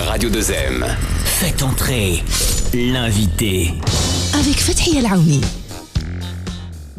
Radio 2M. Faites entrer l'invité. Avec Fathia El-Aouni.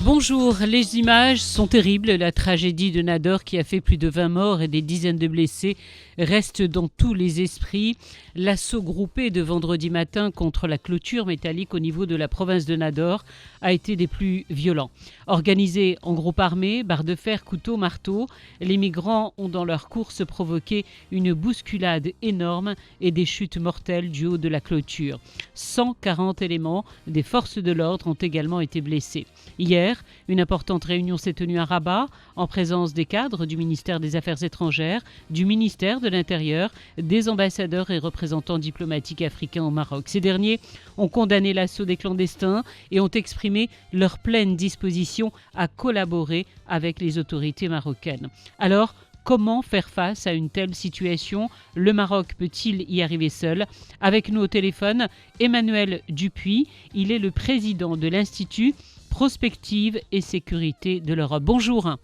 Bonjour, les images sont terribles. La tragédie de Nador qui a fait plus de 20 morts et des dizaines de blessés reste dans tous les esprits. L'assaut groupé de vendredi matin contre la clôture métallique au niveau de la province de Nador a été des plus violents. Organisés en groupe armé, barres de fer, couteaux, marteaux, les migrants ont dans leur course provoqué une bousculade énorme et des chutes mortelles du haut de la clôture. 140 éléments des forces de l'ordre ont également été blessés. Hier, une importante réunion s'est tenue à Rabat en présence des cadres du ministère des Affaires étrangères, du ministère de l'Intérieur, des ambassadeurs et représentants diplomatiques africains au Maroc. Ces derniers ont condamné l'assaut des clandestins et ont exprimé leur pleine disposition à collaborer avec les autorités marocaines. Alors, comment faire face à une telle situation? Le Maroc peut-il y arriver seul? Avec nous au téléphone, Emmanuel Dupuis. Il est le président de l'Institut Prospective et Sécurité de l'Europe. Bonjour.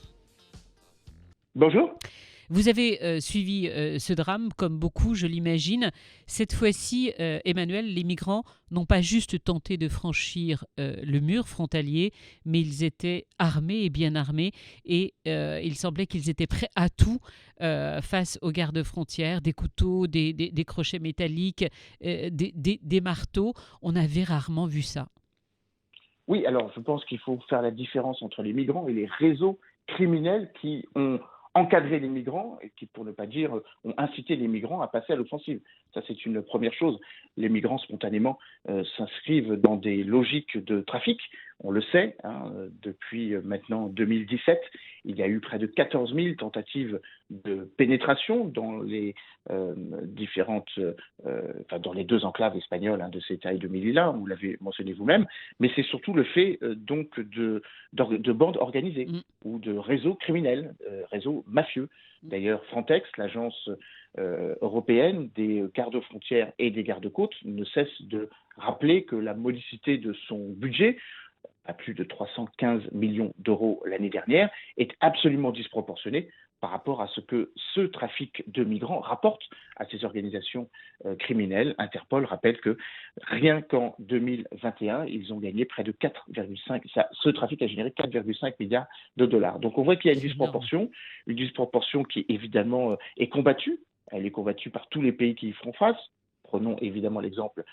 Bonjour. Vous avez suivi ce drame, comme beaucoup, je l'imagine. Cette fois-ci, Emmanuel, les migrants n'ont pas juste tenté de franchir le mur frontalier, mais ils étaient armés et bien armés. Et il semblait qu'ils étaient prêts à tout face aux gardes-frontières, des couteaux, des crochets métalliques, des marteaux. On avait rarement vu ça. Oui, alors je pense qu'il faut faire la différence entre les migrants et les réseaux criminels qui ont encadré les migrants et qui, pour ne pas dire, ont incité les migrants à passer à l'offensive. Ça, c'est une première chose. Les migrants, spontanément, s'inscrivent dans des logiques de trafic. On le sait, depuis maintenant 2017, il y a eu près de 14 000 tentatives de pénétration dans les dans les deux enclaves espagnoles de Ceuta et de Melilla, vous l'avez mentionné vous-même, mais c'est surtout le fait de bandes organisées ou de réseaux criminels, réseaux mafieux. D'ailleurs, Frontex, l'agence européenne des gardes-frontières et des gardes-côtes, ne cesse de rappeler que la modicité de son budget, à plus de 315 millions d'euros l'année dernière, est absolument disproportionnée par rapport à ce que ce trafic de migrants rapporte à ces organisations criminelles. Interpol rappelle que rien qu'en 2021, ils ont gagné près de 4,5. Ce trafic a généré 4,5 milliards de dollars. Donc on voit qu'il y a une disproportion qui évidemment est combattue. Elle est combattue par tous les pays qui y font face. Prenons évidemment l'exemple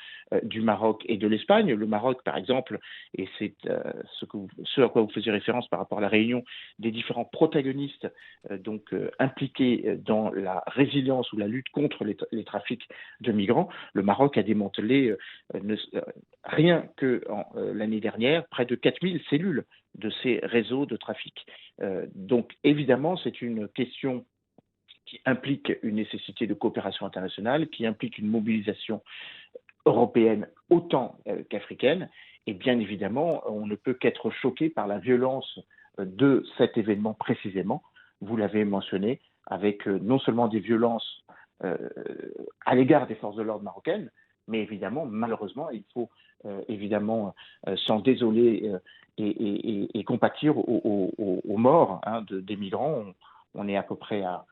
du Maroc et de l'Espagne. Le Maroc, par exemple, et c'est ce à quoi vous faisiez référence par rapport à la réunion des différents protagonistes impliqués dans la résilience ou la lutte contre les trafics de migrants. Le Maroc a démantelé, rien que l'année dernière, près de 4000 cellules de ces réseaux de trafic. Donc évidemment, c'est une question qui implique une nécessité de coopération internationale, qui implique une mobilisation européenne autant qu'africaine. Et bien évidemment, on ne peut qu'être choqué par la violence de cet événement précisément. Vous l'avez mentionné, avec non seulement des violences à l'égard des forces de l'ordre marocaines, mais évidemment, malheureusement, il faut s'en désoler et compatir aux morts des migrants. On est à peu près à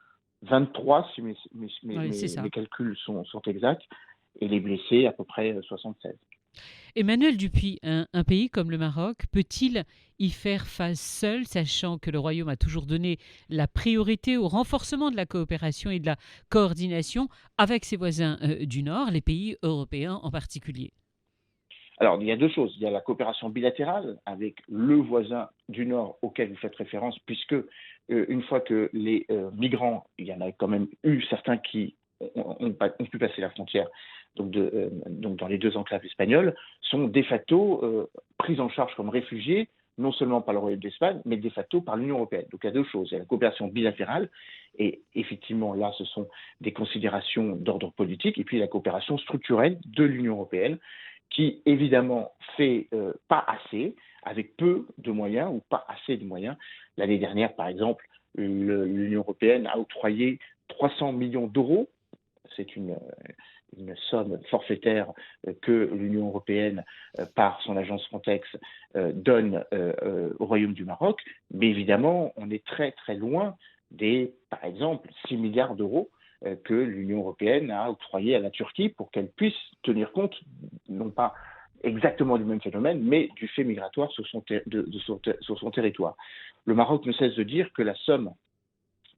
23, si mes calculs sont exacts, et les blessés à peu près 76. Emmanuel Dupuis, un pays comme le Maroc, peut-il y faire face seul, sachant que le Royaume a toujours donné la priorité au renforcement de la coopération et de la coordination avec ses voisins du Nord, les pays européens en particulier? Alors, il y a deux choses. Il y a la coopération bilatérale avec le voisin du Nord auquel vous faites référence, puisque une fois que les migrants, il y en a quand même eu certains qui ont pu passer la frontière, donc dans les deux enclaves espagnoles, sont de facto pris en charge comme réfugiés, non seulement par le Royaume d'Espagne, mais de facto par l'Union européenne. Donc il y a deux choses. Il y a la coopération bilatérale, et effectivement là ce sont des considérations d'ordre politique, et puis la coopération structurelle de l'Union européenne, qui évidemment fait pas assez, avec peu de moyens ou pas assez de moyens. L'année dernière, par exemple, l'Union européenne a octroyé 300 millions d'euros. C'est une somme forfaitaire que l'Union européenne, par son agence Frontex, donne au Royaume du Maroc. Mais évidemment, on est très très loin par exemple, 6 milliards d'euros que l'Union européenne a octroyés à la Turquie pour qu'elle puisse tenir compte, non pas exactement du même phénomène, mais du fait migratoire sur son territoire. Le Maroc ne cesse de dire que la somme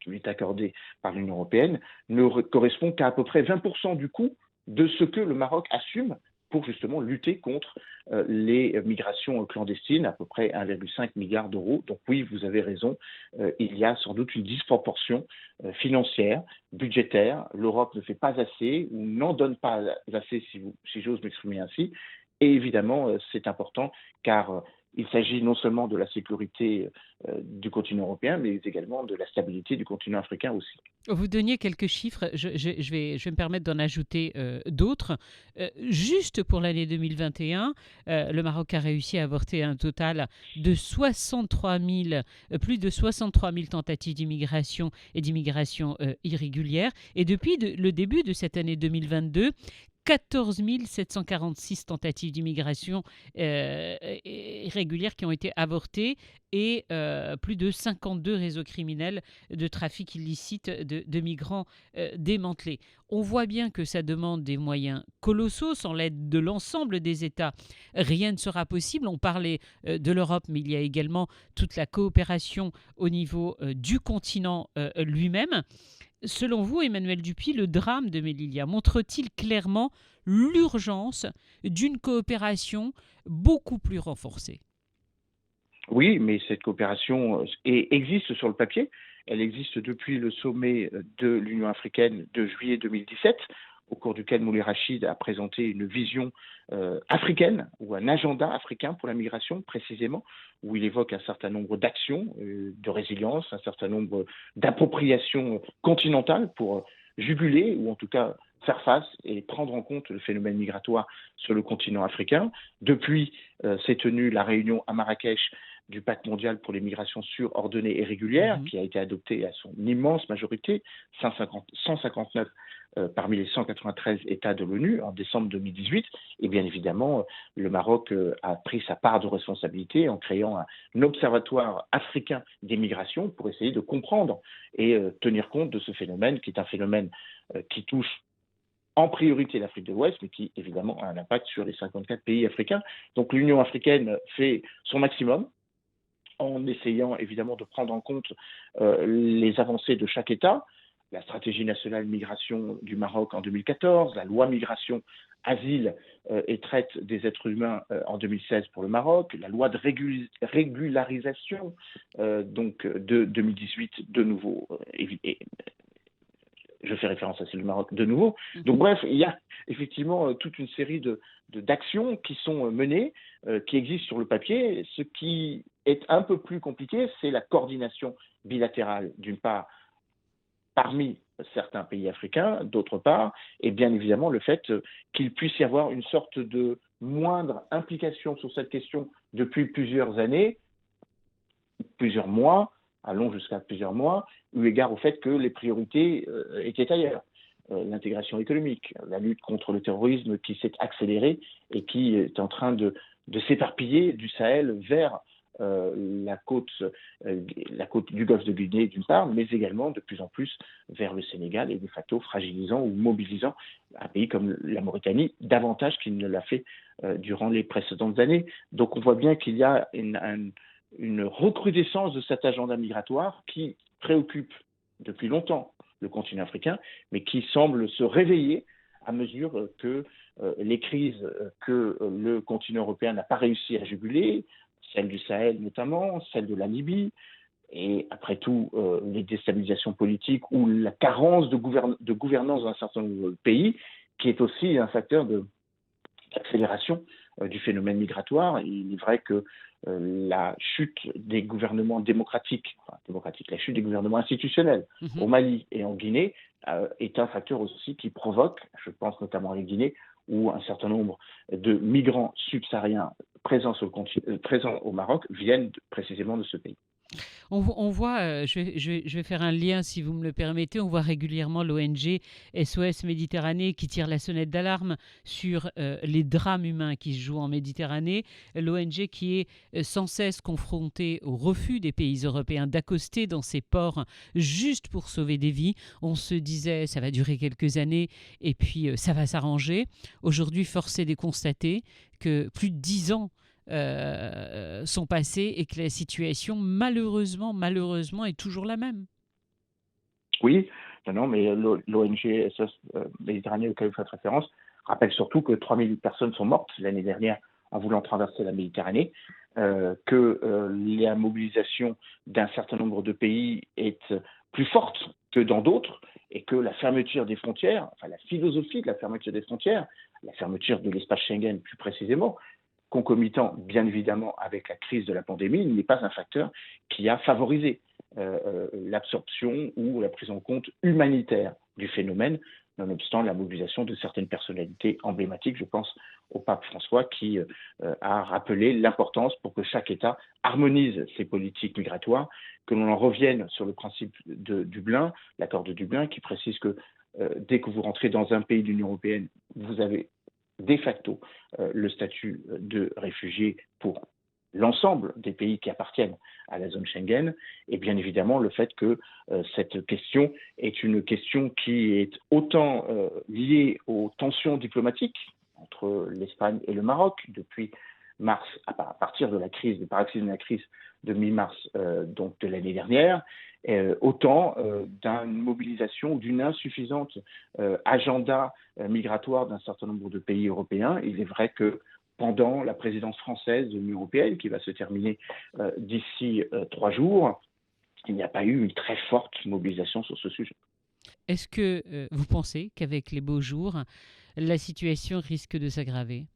qui lui est accordée par l'Union européenne ne correspond qu'à peu près 20% du coût de ce que le Maroc assume pour justement lutter contre les migrations clandestines, à peu près 1,5 milliard d'euros. Donc oui, vous avez raison, il y a sans doute une disproportion financière, budgétaire. L'Europe ne fait pas assez ou n'en donne pas assez, si j'ose m'exprimer ainsi. Et évidemment, c'est important car il s'agit non seulement de la sécurité du continent européen, mais également de la stabilité du continent africain aussi. Vous donniez quelques chiffres, je vais me permettre d'en ajouter d'autres. Juste pour l'année 2021, le Maroc a réussi à avorter un total de 63 000, plus de 63 000 tentatives d'immigration et d'immigration irrégulière. Et depuis le début de cette année 2022, 14 746 tentatives d'immigration irrégulière qui ont été avortées et plus de 52 réseaux criminels de trafic illicite de migrants démantelés. On voit bien que ça demande des moyens colossaux. Sans l'aide de l'ensemble des États, rien ne sera possible. On parlait de l'Europe, mais il y a également toute la coopération au niveau du continent lui-même. Selon vous, Emmanuel Dupuy, le drame de Melilla montre-t-il clairement l'urgence d'une coopération beaucoup plus renforcée? Oui, mais cette coopération existe sur le papier. Elle existe depuis le sommet de l'Union africaine de juillet 2017, au cours duquel Moulay Rachid a présenté une vision africaine ou un agenda africain pour la migration précisément, où il évoque un certain nombre d'actions de résilience, un certain nombre d'appropriations continentales pour juguler ou en tout cas faire face et prendre en compte le phénomène migratoire sur le continent africain. Depuis, s'est tenue la réunion à Marrakech du Pacte mondial pour les migrations sûres, ordonnées et régulières, qui a été adopté à son immense majorité, 159 parmi les 193 États de l'ONU en décembre 2018. Et bien évidemment, le Maroc a pris sa part de responsabilité en créant un observatoire africain des migrations pour essayer de comprendre et tenir compte de ce phénomène qui est un phénomène qui touche en priorité l'Afrique de l'Ouest, mais qui évidemment a un impact sur les 54 pays africains. Donc l'Union africaine fait son maximum en essayant évidemment de prendre en compte les avancées de chaque État, la stratégie nationale migration du Maroc en 2014, la loi migration, asile et traite des êtres humains en 2016 pour le Maroc, la loi de régularisation donc de 2018 de nouveau, je fais référence à celle du Maroc de nouveau. Donc bref, il y a effectivement toute une série d'actions qui sont menées, qui existent sur le papier. Ce qui est un peu plus compliqué, c'est la coordination bilatérale, d'une part, parmi certains pays africains, d'autre part, et bien évidemment le fait qu'il puisse y avoir une sorte de moindre implication sur cette question depuis plusieurs années, plusieurs mois, allons jusqu'à plusieurs mois, eu égard au fait que les priorités étaient ailleurs. L'intégration économique, la lutte contre le terrorisme qui s'est accélérée et qui est en train de s'éparpiller du Sahel vers la côte du golfe de Guinée d'une part, mais également de plus en plus vers le Sénégal et de facto fragilisant ou mobilisant un pays comme la Mauritanie davantage qu'il ne l'a fait durant les précédentes années. Donc on voit bien qu'il y a une recrudescence de cet agenda migratoire qui préoccupe depuis longtemps le continent africain, mais qui semble se réveiller à mesure que les crises que le continent européen n'a pas réussi à juguler, celle du Sahel notamment, celle de la Libye, et après tout les déstabilisations politiques ou la carence de gouvernance dans un certain nombre de pays, qui est aussi un facteur d'accélération du phénomène migratoire. Il est vrai que la chute des gouvernements démocratiques, la chute des gouvernements institutionnels au Mali et en Guinée est un facteur aussi qui provoque, je pense notamment à la Guinée, où un certain nombre de migrants subsahariens présents au Maroc viennent précisément de ce pays. On voit, je vais faire un lien si vous me le permettez, on voit régulièrement l'ONG SOS Méditerranée qui tire la sonnette d'alarme sur les drames humains qui se jouent en Méditerranée. L'ONG qui est sans cesse confrontée au refus des pays européens d'accoster dans ces ports juste pour sauver des vies. On se disait ça va durer quelques années et puis ça va s'arranger. Aujourd'hui, force est de constater que plus de 10 ans sont passés et que la situation, malheureusement, est toujours la même. Oui, non, mais l'ONG SOS Méditerranée auquel vous faites référence rappelle surtout que 3000 personnes sont mortes l'année dernière en voulant traverser la Méditerranée, que la mobilisation d'un certain nombre de pays est plus forte que dans d'autres, et que la fermeture des frontières, enfin la philosophie de la fermeture des frontières, la fermeture de l'espace Schengen plus précisément, concomitant bien évidemment avec la crise de la pandémie, n'est pas un facteur qui a favorisé l'absorption ou la prise en compte humanitaire du phénomène, nonobstant la mobilisation de certaines personnalités emblématiques. Je pense au pape François qui a rappelé l'importance pour que chaque État harmonise ses politiques migratoires, que l'on en revienne sur le principe de Dublin, l'accord de Dublin qui précise que dès que vous rentrez dans un pays de l'Union européenne, vous avez de facto le statut de réfugié pour l'ensemble des pays qui appartiennent à la zone Schengen, et bien évidemment le fait que cette question est une question qui est autant liée aux tensions diplomatiques entre l'Espagne et le Maroc depuis mars, à partir de la crise, du paroxysme de la crise de mi-mars donc de l'année dernière, autant d'une mobilisation, d'une insuffisante agenda migratoire d'un certain nombre de pays européens. Il est vrai que pendant la présidence française de l'Union européenne, qui va se terminer d'ici 3 jours, il n'y a pas eu une très forte mobilisation sur ce sujet. Est-ce que vous pensez qu'avec les beaux jours, la situation risque de s'aggraver ?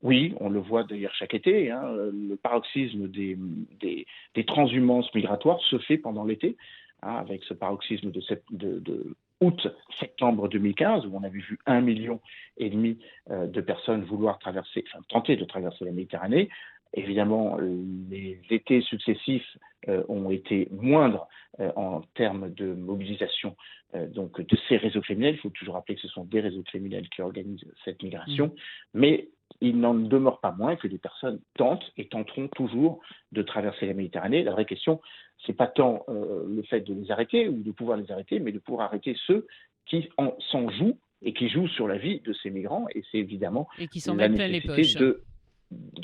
Oui, on le voit d'ailleurs chaque été. Le paroxysme des transhumances migratoires se fait pendant l'été, avec ce paroxysme de août-septembre 2015, où on avait vu 1,5 million de personnes tenter de traverser la Méditerranée. Évidemment, les étés successifs ont été moindres en termes de mobilisation donc de ces réseaux criminels. Il faut toujours rappeler que ce sont des réseaux criminels qui organisent cette migration, mais il n'en demeure pas moins que des personnes tentent et tenteront toujours de traverser la Méditerranée. La vraie question, ce n'est pas tant le fait de les arrêter ou de pouvoir les arrêter, mais de pouvoir arrêter ceux qui s'en jouent et qui jouent sur la vie de ces migrants. Et c'est évidemment et qui s'en mettent plein les poches.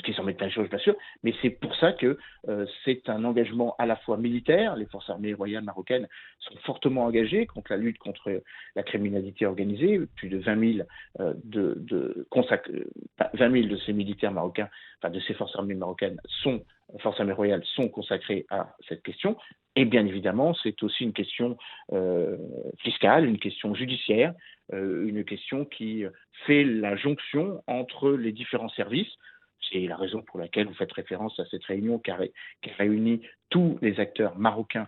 Qui s'en mettent plein les poches, bien sûr, mais c'est pour ça que c'est un engagement à la fois militaire. Les forces armées royales marocaines sont fortement engagées contre la lutte contre la criminalité organisée. Plus de 20 000 de ces militaires marocains, enfin de ces forces armées marocaines, forces armées royales sont consacrées à cette question. Et bien évidemment, c'est aussi une question fiscale, une question judiciaire, une question qui fait la jonction entre les différents services. C'est la raison pour laquelle vous faites référence à cette réunion qui réunit tous les acteurs marocains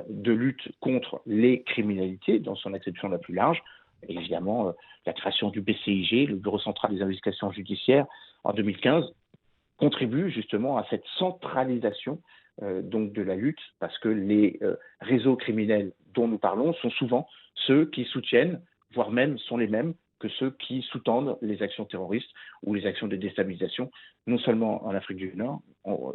de lutte contre les criminalités dans son acception la plus large. Et évidemment, la création du BCIG, le Bureau central des investigations judiciaires, en 2015, contribue justement à cette centralisation donc de la lutte, parce que les réseaux criminels dont nous parlons sont souvent ceux qui soutiennent, voire même sont les mêmes que ceux qui sous-tendent les actions terroristes ou les actions de déstabilisation, non seulement en Afrique du Nord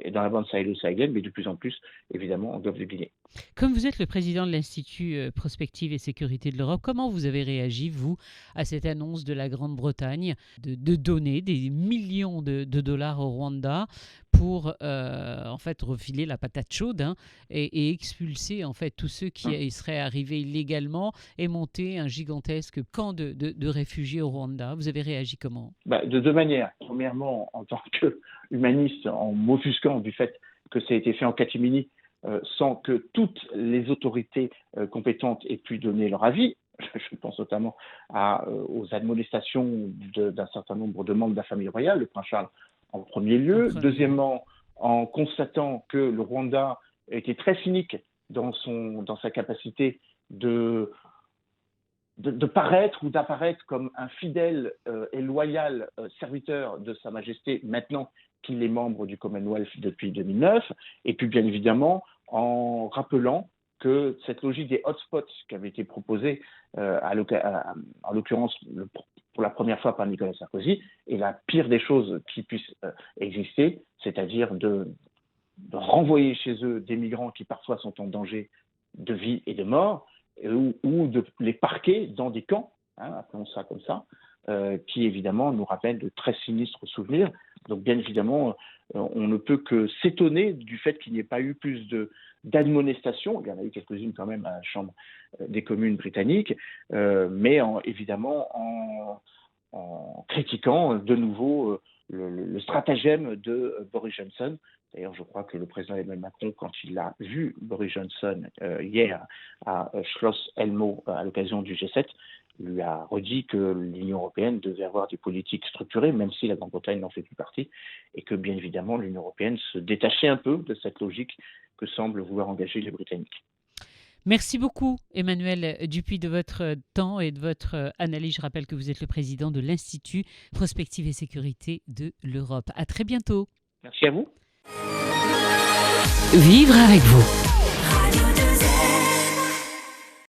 et dans la bande sahélo-sahélienne, mais de plus en plus, évidemment, en Golfe de Guinée. Comme vous êtes le président de l'Institut Prospective et Sécurité de l'Europe, comment vous avez réagi, vous, à cette annonce de la Grande-Bretagne de donner des millions de dollars au Rwanda pour en fait refiler la patate chaude et expulser en fait tous ceux qui seraient arrivés illégalement et monter un gigantesque camp de réfugiés au Rwanda? Vous avez réagi comment? De deux manières. Premièrement, en tant qu'humaniste, en m'offusquant du fait que ça a été fait en catimini sans que toutes les autorités compétentes aient pu donner leur avis. Je pense notamment aux admonestations d'un certain nombre de membres de la famille royale, le prince Charles en premier lieu. Deuxièmement, en constatant que le Rwanda était très cynique dans sa capacité de paraître ou d'apparaître comme un fidèle et loyal serviteur de Sa Majesté, maintenant qu'il est membre du Commonwealth depuis 2009, et puis bien évidemment en rappelant que cette logique des hotspots qui avait été proposée en l'occurrence pour la première fois par Nicolas Sarkozy est la pire des choses qui puissent exister, c'est-à-dire de renvoyer chez eux des migrants qui parfois sont en danger de vie et de mort, ou de les parquer dans des camps, appelons ça comme ça, qui évidemment nous rappellent de très sinistres souvenirs. Donc bien évidemment, on ne peut que s'étonner du fait qu'il n'y ait pas eu plus d'admonestations. Il y en a eu quelques-unes quand même à la Chambre des communes britanniques, mais évidemment en critiquant de nouveau le stratagème de Boris Johnson. D'ailleurs, je crois que le président Emmanuel Macron, quand il a vu Boris Johnson hier à Schloss Elmo à l'occasion du G7, lui a redit que l'Union européenne devait avoir des politiques structurées, même si la Grande-Bretagne n'en fait plus partie, et que bien évidemment l'Union européenne se détachait un peu de cette logique que semblent vouloir engager les Britanniques. Merci beaucoup, Emmanuel Dupuis, de votre temps et de votre analyse. Je rappelle que vous êtes le président de l'Institut Prospective et Sécurité de l'Europe. À très bientôt. Merci à vous. Vivre avec vous.